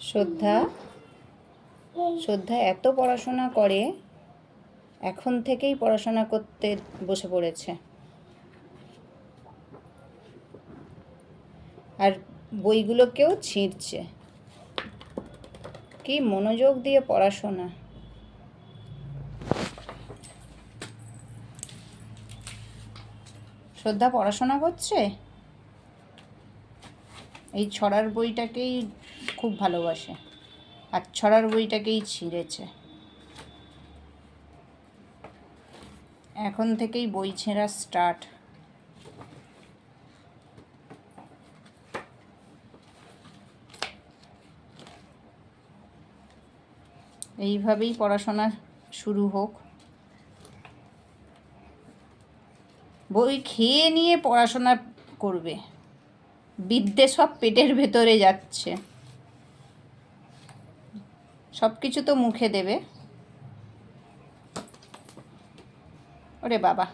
শ্রদ্ধা শ্রদ্ধা এত পড়াশোনা করে, এখন থেকেই পড়াশোনা করতে বসে পড়েছে। আর বইগুলোকেও ছিঁড়ছে। কি মনোযোগ দিয়ে পড়াশোনা! শ্রদ্ধা পড়াশোনা করছে, এই ছড়ার বইটাকেই খুব ভালোবাসে, আর ছড়ার বইটাকেই ছিঁড়েছে। এখন থেকেই বই ছেঁড়া স্টার্ট। এইভাবেই পড়াশোনা শুরু হোক। বই খেয়ে নিয়ে পড়াশোনা করবে, বিদ্যে সব পেটের ভেতরে যাচ্ছে। সব কিছু তো মুখে দেবে। ওরে বাবা!